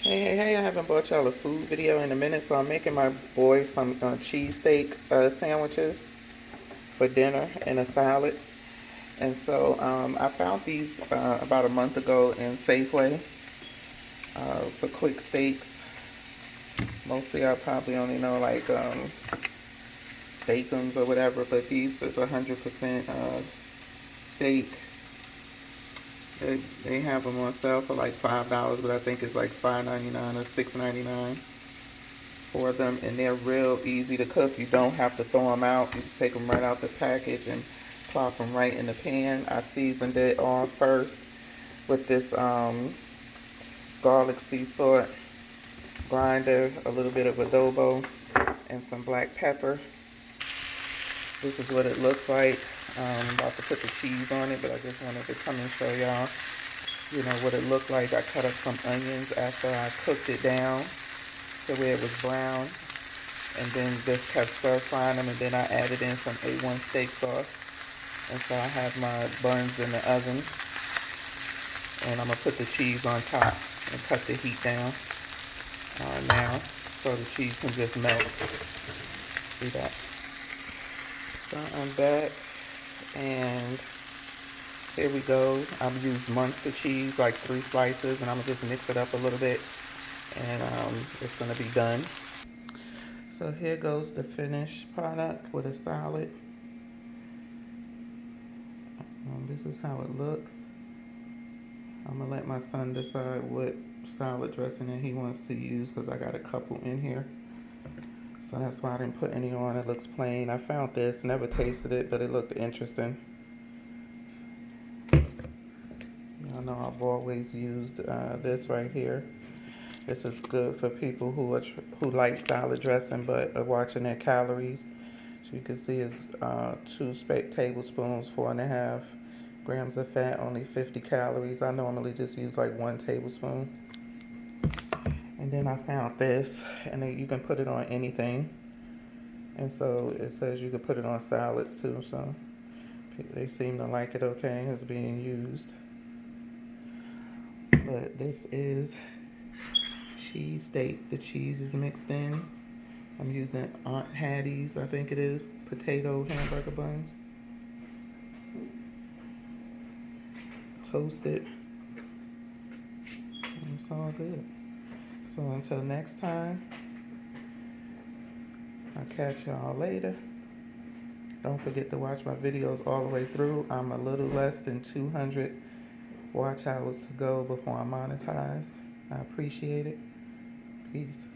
Hey, I haven't brought y'all a food video in a minute, so I'm making my boys some cheesesteak sandwiches for dinner and a salad. And so I found these about a month ago in Safeway for quick steaks. Mostly I probably only know like Steakums or whatever, but these is 100% steak. They have them on sale for like $5, but I think it's like $5.99 or $6.99 for them, and they're real easy to cook. You don't have to throw them out. You can take them right out the package and plop them right in the pan. I seasoned it all first with this garlic sea salt grinder, a little bit of adobo, and some black pepper. This is what it looks like. I'm about to put the cheese on it, but I just wanted to come and show y'all, what it looked like. I cut up some onions after I cooked it down to where it was brown, and then just kept stir frying them, and then I added in some A1 steak sauce. And so I have my buns in the oven, and I'm gonna put the cheese on top and cut the heat down now, so the cheese can just melt. See that? So I'm back, and here we go. I'm gonna use Munster cheese, like 3 slices, and I'm gonna just mix it up a little bit, and it's gonna be done. So here goes the finished product with a salad. This is how it looks. I'm gonna let my son decide what salad dressing that he wants to use, because I got a couple in here. So that's why I didn't put any on. It looks plain. I found this, never tasted it, but it looked interesting. I know I've always used this right here. This is good for people who like salad dressing but are watching their calories. So you can see it's 2 tablespoons, 4.5 grams of fat, only 50 calories. I normally just use like 1 tablespoon. And then I found this, and then you can put it on anything. And so it says you can put it on salads too, so they seem to like it okay. It's being used. But this is cheesesteak. The cheese is mixed in. I'm using Aunt Hattie's, I think it is, potato hamburger buns. Toasted. And it's all good. So until next time, I'll catch y'all later. Don't forget to watch my videos all the way through. I'm a little less than 200 watch hours to go before I'm monetized. I appreciate it. Peace.